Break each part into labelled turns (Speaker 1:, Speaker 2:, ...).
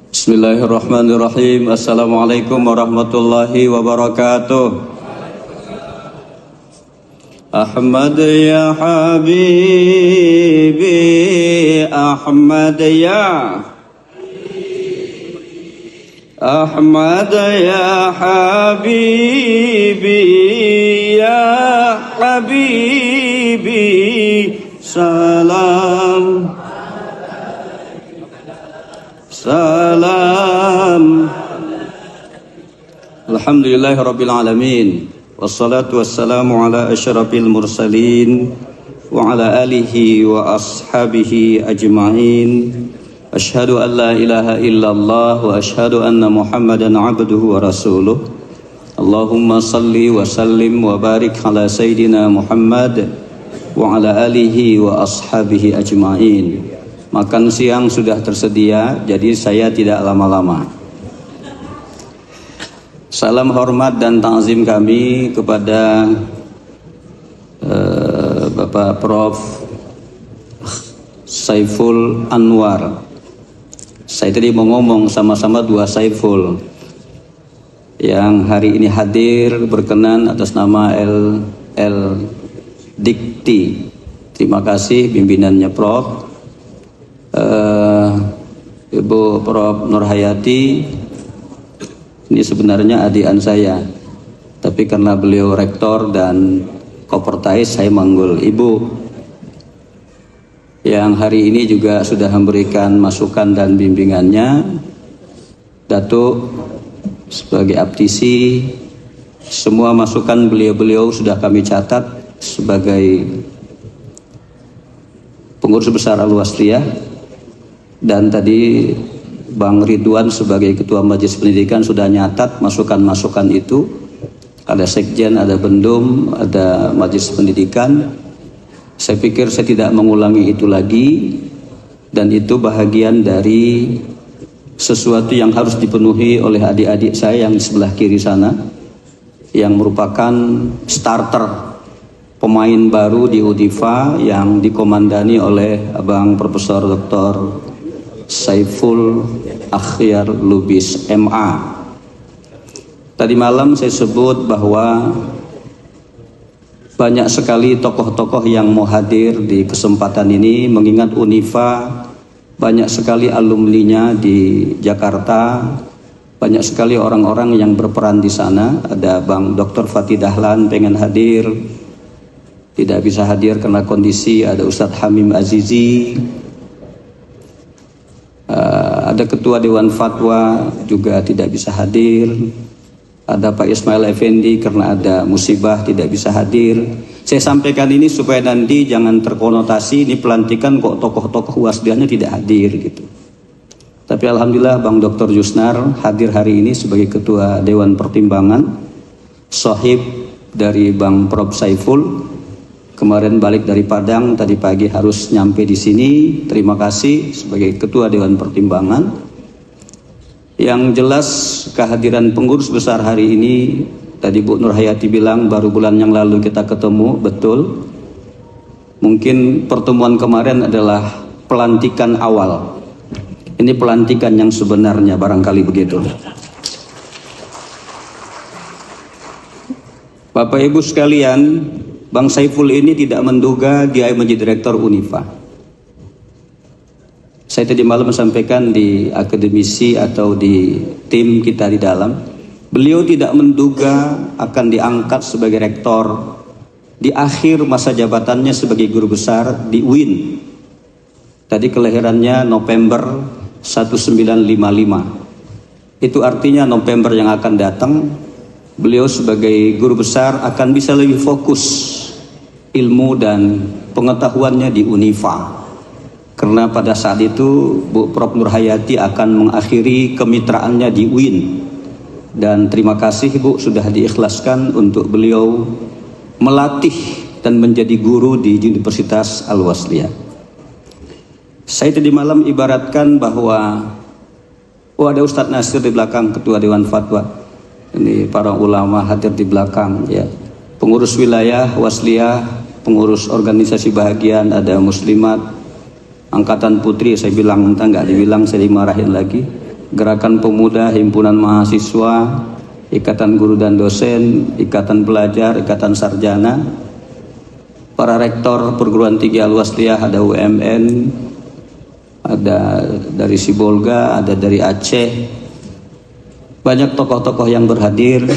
Speaker 1: Bismillahirrahmanirrahim. Assalamualaikum warahmatullahi wabarakatuh. Ahmad ya habibi, Ahmad ya Ahmad ya habibi, ya habibi, salam salam. Alhamdulillahirabbil alamin. Wassalatu wassalamu ala asyrafil mursalin wa ala alihi wa ashabihi ajma'in. Asyhadu an la ilaha illallah wa asyhadu anna Muhammadan abduhu wa rasuluh. Allahumma salli wa sallim wa barik ala sayyidina Muhammad wa ala alihi wa ashabihi ajma'in. Makan siang sudah tersedia, jadi saya tidak lama-lama. Salam hormat dan ta'zim kami kepada Bapak Prof. Saiful Anwar. Saya tadi mau ngomong sama-sama dua Saiful yang hari ini hadir berkenan atas nama L Dikti. Terima kasih pimpinannya Prof. Ibu Prof. Nurhayati ini sebenarnya adikan saya, tapi karena beliau rektor dan kopertais saya manggil Ibu, yang hari ini juga sudah memberikan masukan dan bimbingannya. Datuk sebagai abtisi, semua masukan beliau-beliau sudah kami catat sebagai pengurus besar Al-Wasliyah. Dan tadi Bang Ridwan sebagai Ketua Majelis Pendidikan sudah nyatat masukan-masukan itu. Ada Sekjen, ada Bendum, ada Majelis Pendidikan. Saya pikir saya tidak mengulangi itu lagi. Dan itu bahagian dari sesuatu yang harus dipenuhi oleh adik-adik saya yang di sebelah kiri sana, yang merupakan starter pemain baru di Udifa yang dikomandani oleh Abang Profesor Dr. Saiful Akhyar Lubis MA. Tadi malam saya sebut bahwa banyak sekali tokoh-tokoh yang mau hadir di kesempatan ini, mengingat Unifa banyak sekali alumninya di Jakarta, banyak sekali orang-orang yang berperan di sana. Ada Bang Dr. Fatih Dahlan pengen hadir, tidak bisa hadir karena kondisi. Ada Ustadz Hamim Azizi, ada Ketua Dewan Fatwa juga tidak bisa hadir. Ada Pak Ismail Effendi karena ada musibah tidak bisa hadir. Saya sampaikan ini supaya nanti jangan terkonotasi ini pelantikan kok tokoh-tokoh Wasliyahnya tidak hadir gitu. Tapi alhamdulillah Bang Dr. Yusnar hadir hari ini sebagai Ketua Dewan Pertimbangan, sahib dari Bang Prof. Saiful. Kemarin balik dari Padang, tadi pagi harus nyampe di sini. Terima kasih sebagai Ketua Dewan Pertimbangan. Yang jelas kehadiran pengurus besar hari ini, tadi Bu Nurhayati bilang baru bulan yang lalu kita ketemu, betul. Mungkin pertemuan kemarin adalah pelantikan awal. Ini pelantikan yang sebenarnya, barangkali begitu. Bapak Ibu sekalian, Bang Saiful ini tidak menduga dia menjadi direktur Unifa. Saya tadi malam sampaikan di akademisi atau di tim kita di dalam, beliau tidak menduga akan diangkat sebagai rektor di akhir masa jabatannya sebagai guru besar di UIN. Tadi kelahirannya November 1955. Itu artinya November yang akan datang, beliau sebagai guru besar akan bisa lebih fokus ilmu dan pengetahuannya di Unifa. Karena pada saat itu Bu Prof. Nurhayati akan mengakhiri kemitraannya di UIN. Dan terima kasih Bu sudah diikhlaskan untuk beliau melatih dan menjadi guru di Universitas Al-Wasliyah. Saya tadi malam ibaratkan bahwa ada Ustadz Nasir di belakang, Ketua Dewan Fatwa. Ini para ulama hadir di belakang ya. Pengurus wilayah Wasliyah, pengurus organisasi bahagian, ada muslimat, angkatan putri, saya bilang entah nggak dibilang saya dimarahin lagi. Gerakan Pemuda, Himpunan Mahasiswa, Ikatan Guru dan Dosen, Ikatan Pelajar, Ikatan Sarjana, para rektor perguruan tinggi Al-Wasliyah, ada UMN, ada dari Sibolga, ada dari Aceh, banyak tokoh-tokoh yang berhadir.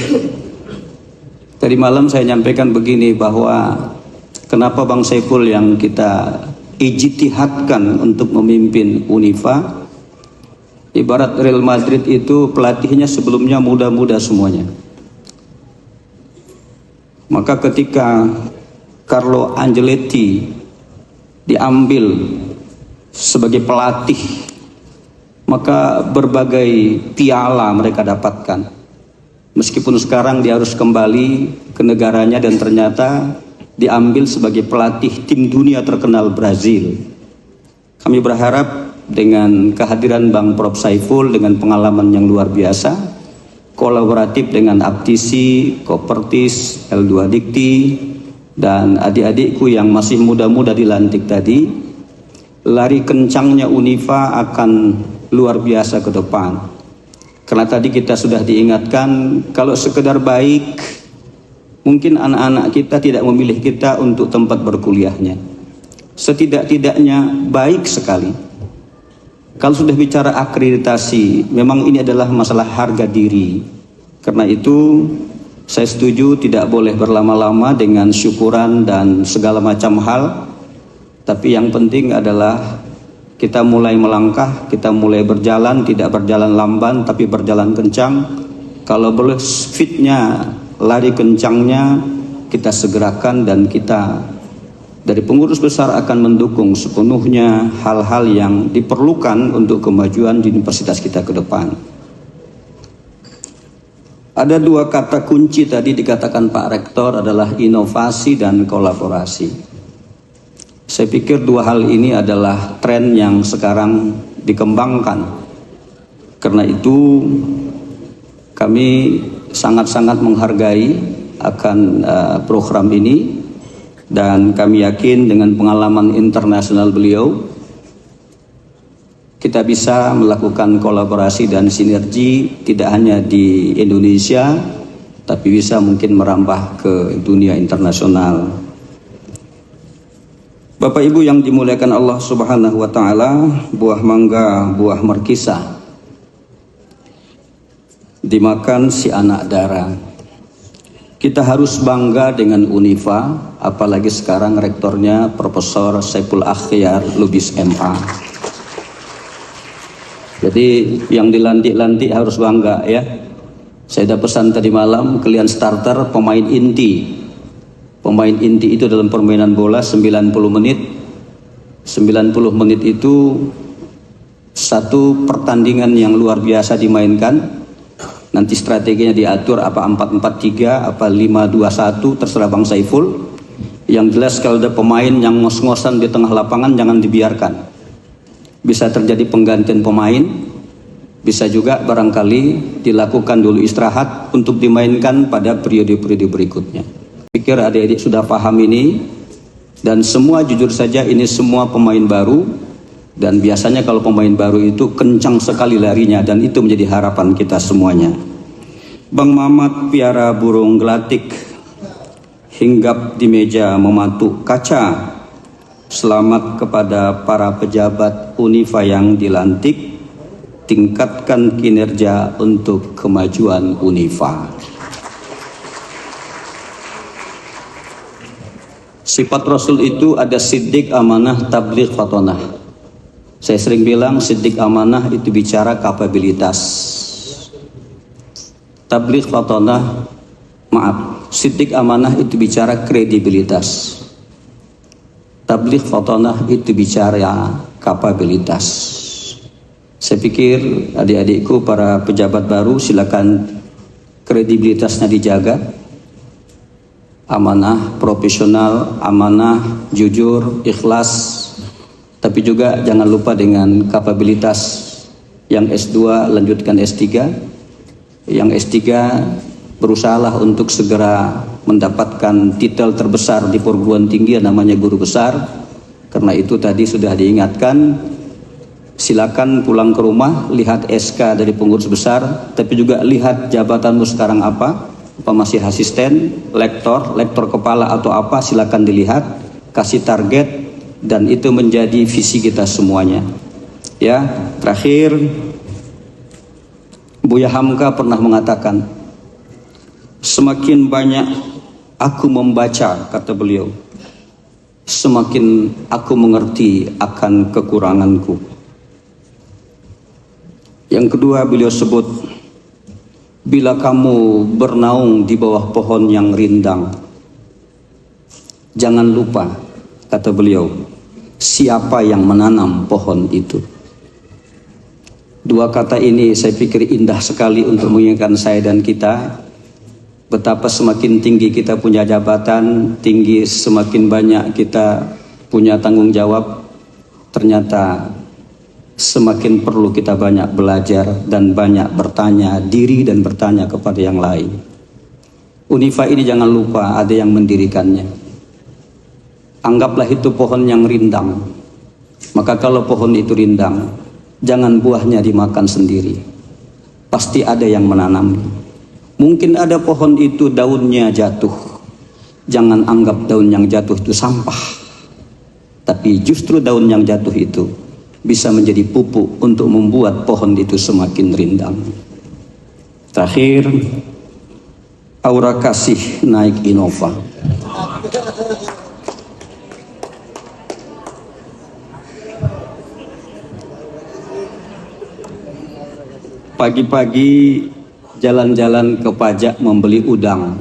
Speaker 1: Tadi malam saya nyampaikan begini, bahwa kenapa Bang Saiful yang kita ijtihadkan untuk memimpin Unifa. Ibarat Real Madrid itu pelatihnya sebelumnya muda-muda semuanya. Maka ketika Carlo Ancelotti diambil sebagai pelatih, maka berbagai piala mereka dapatkan. Meskipun sekarang dia harus kembali ke negaranya dan ternyata diambil sebagai pelatih tim dunia terkenal Brazil. Kami berharap dengan kehadiran Bang Prof Saiful dengan pengalaman yang luar biasa, kolaboratif dengan Aptisi, Kopertis, L2 Dikti, dan adik-adikku yang masih muda-muda dilantik tadi, lari kencangnya Unifa akan luar biasa ke depan. Karena tadi kita sudah diingatkan, kalau sekedar baik, mungkin anak-anak kita tidak memilih kita untuk tempat berkuliahnya. Setidak-tidaknya baik sekali. Kalau sudah bicara akreditasi, memang ini adalah masalah harga diri. Karena itu saya setuju tidak boleh berlama-lama dengan syukuran dan segala macam hal. Tapi yang penting adalah kita mulai melangkah, kita mulai berjalan, tidak berjalan lamban tapi berjalan kencang. Kalau boleh fitnya, lari kencangnya kita segerakan, dan kita dari pengurus besar akan mendukung sepenuhnya hal-hal yang diperlukan untuk kemajuan di universitas kita ke depan. Ada dua kata kunci tadi dikatakan Pak Rektor, adalah inovasi dan kolaborasi. Saya pikir dua hal ini adalah tren yang sekarang dikembangkan. Karena itu kami sangat-sangat menghargai akan program ini. Dan kami yakin dengan pengalaman internasional beliau, kita bisa melakukan kolaborasi dan sinergi tidak hanya di Indonesia, tapi bisa mungkin merambah ke dunia internasional. Bapak Ibu yang dimuliakan Allah Subhanahu wa Ta'ala, buah mangga, buah markisa dimakan si anak dara. Kita harus bangga dengan Unifa, apalagi sekarang rektornya Profesor Saiful Akhyar Lubis MA. Jadi yang dilantik-lantik harus bangga ya. Saya ada pesan tadi malam, kalian starter pemain inti. Pemain inti itu dalam permainan bola 90 menit. 90 menit itu satu pertandingan yang luar biasa dimainkan. Nanti strateginya diatur apa 4-4-3, apa 5-2-1, terserah Bang Saiful. Yang jelas kalau ada pemain yang ngos-ngosan di tengah lapangan jangan dibiarkan. Bisa terjadi penggantian pemain, bisa juga barangkali dilakukan dulu istirahat untuk dimainkan pada periode-periode berikutnya. Pikir adik-adik sudah paham ini, dan semua jujur saja ini semua pemain baru. Dan biasanya kalau pemain baru itu kencang sekali larinya, dan itu menjadi harapan kita semuanya. Bang Mamat piara burung gelatik, hinggap di meja mematuk kaca. Selamat kepada para pejabat Unifa yang dilantik, tingkatkan kinerja untuk kemajuan Unifa. Sifat Rasul itu ada siddiq, amanah, tabligh, fatonah. Saya sering bilang siddiq amanah itu bicara kapabilitas. Tabligh fatonah, siddiq amanah itu bicara kredibilitas. Tabligh fatonah itu bicara kapabilitas. Saya pikir adik-adikku para pejabat baru silakan kredibilitasnya dijaga. Amanah, profesional, amanah, jujur, ikhlas. Tapi juga jangan lupa dengan kapabilitas. Yang S2 lanjutkan S3, yang S3 berusahalah untuk segera mendapatkan titel terbesar di perguruan tinggi, namanya guru besar. Karena itu tadi sudah diingatkan, Silakan pulang ke rumah, lihat SK dari pengurus besar, tapi juga lihat jabatanmu sekarang apa masih asisten, lektor kepala atau apa, silakan dilihat, kasih target, dan itu menjadi visi kita semuanya. Ya, terakhir, Buya Hamka pernah mengatakan, semakin banyak aku membaca, kata beliau, semakin aku mengerti akan kekuranganku. Yang kedua, beliau sebut, bila kamu bernaung di bawah pohon yang rindang, jangan lupa, kata beliau, siapa yang menanam pohon itu. Dua kata ini saya pikir indah sekali untuk mengingatkan saya dan kita, betapa semakin tinggi kita punya jabatan, tinggi semakin banyak kita punya tanggung jawab, ternyata semakin perlu kita banyak belajar dan banyak bertanya diri dan bertanya kepada yang lain. Unifa ini jangan lupa ada yang mendirikannya. Anggaplah itu pohon yang rindang. Maka kalau pohon itu rindang, jangan buahnya dimakan sendiri. Pasti ada yang menanam. Mungkin ada pohon itu daunnya jatuh. Jangan anggap daun yang jatuh itu sampah. Tapi justru daun yang jatuh itu bisa menjadi pupuk untuk membuat pohon itu semakin rindang. Terakhir, aura kasih naik Innova. Pagi-pagi jalan-jalan ke pajak membeli udang.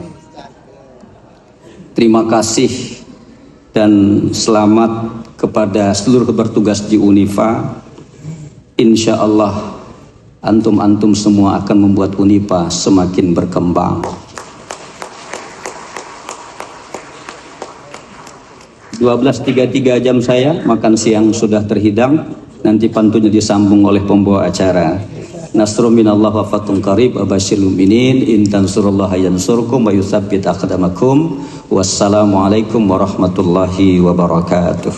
Speaker 1: Terima kasih dan selamat kepada seluruh bertugas di Unifa. Insya Allah antum-antum semua akan membuat Unifa semakin berkembang. 12.33 jam saya, makan siang sudah terhidang. Nanti pantunnya disambung oleh pembawa acara. Nasrun minallah wa fatun qarib abashirul mu'minin in tansurullaha yansurkum wa yutsabbit aqdamakum. Wassalamualaikum warahmatullahi wabarakatuh.